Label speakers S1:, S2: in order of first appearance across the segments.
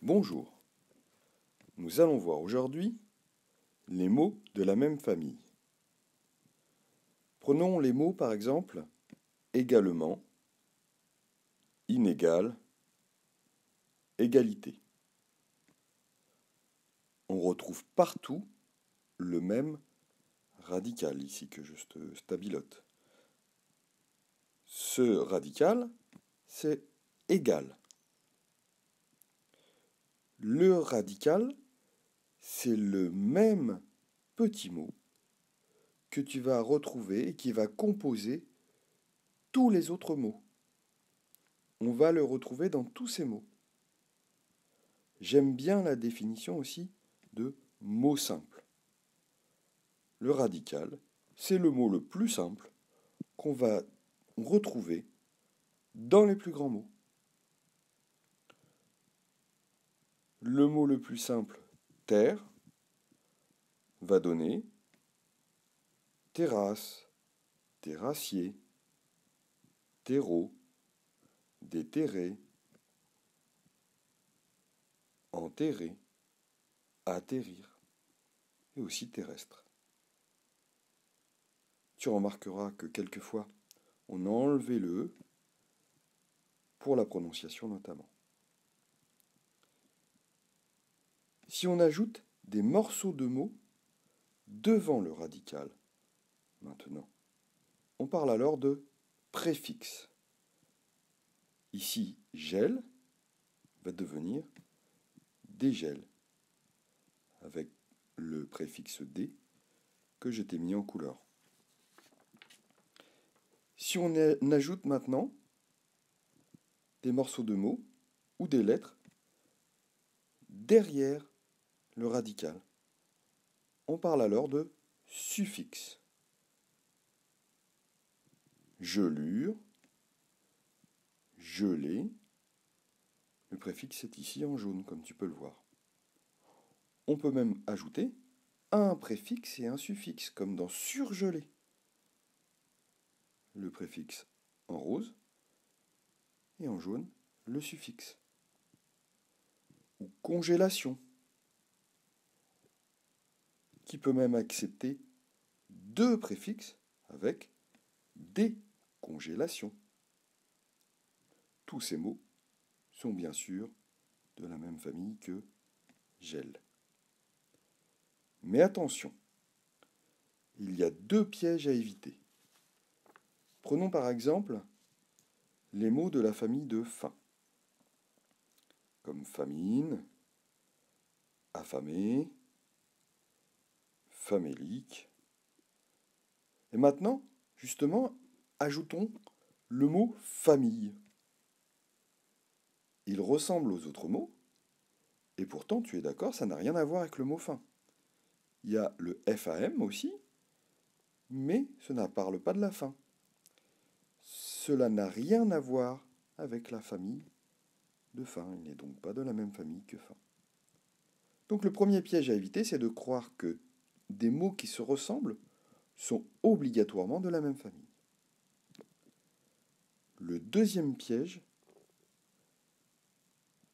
S1: Bonjour, nous allons voir aujourd'hui les mots de la même famille. Prenons les mots par exemple également, inégal, égalité. On retrouve partout le même radical ici que je stabilote. Ce radical, c'est égal. Le radical, c'est le même petit mot que tu vas retrouver et qui va composer tous les autres mots. On va le retrouver dans tous ces mots. J'aime bien la définition aussi de mot simple. Le radical, c'est le mot le plus simple qu'on va retrouver dans les plus grands mots. Le mot le plus simple, terre, va donner terrasse, terrassier, terreau, déterré, enterrer, atterrir, et aussi terrestre. Tu remarqueras que quelquefois, on a enlevé le E pour la prononciation notamment. Si on ajoute des morceaux de mots devant le radical, maintenant, on parle alors de préfixe. Ici, gel va devenir dégel, avec le préfixe D que je t'ai mis en couleur. Si on ajoute maintenant des morceaux de mots ou des lettres derrière le radical, on parle alors de suffixe. Gelure, gelé, le préfixe est ici en jaune, comme tu peux le voir. On peut même ajouter un préfixe et un suffixe, comme dans surgelé. Le préfixe en rose et en jaune, le suffixe. Ou congélation, qui peut même accepter deux préfixes avec décongélation. Tous ces mots sont bien sûr de la même famille que gel. Mais attention, il y a deux pièges à éviter. Prenons par exemple les mots de la famille de faim, comme famine, affamé, famélique. Et maintenant, justement, ajoutons le mot famille. Il ressemble aux autres mots, et pourtant, tu es d'accord, ça n'a rien à voir avec le mot faim. Il y a le FAM aussi, mais ça ne parle pas de la faim. Cela n'a rien à voir avec la famille de faim. Il n'est donc pas de la même famille que faim. Donc le premier piège à éviter, c'est de croire que des mots qui se ressemblent sont obligatoirement de la même famille. Le deuxième piège,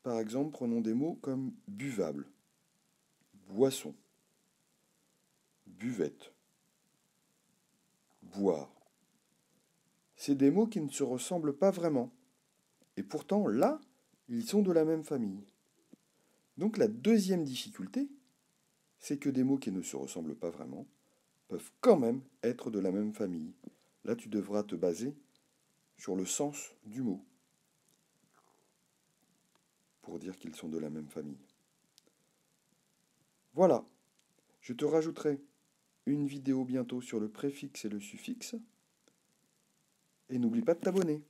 S1: par exemple, prenons des mots comme buvable, boisson, buvette, boire. C'est des mots qui ne se ressemblent pas vraiment. Et pourtant, là, ils sont de la même famille. Donc la deuxième difficulté, c'est que des mots qui ne se ressemblent pas vraiment peuvent quand même être de la même famille. Là, tu devras te baser sur le sens du mot pour dire qu'ils sont de la même famille. Voilà, je te rajouterai une vidéo bientôt sur le préfixe et le suffixe. Et n'oublie pas de t'abonner.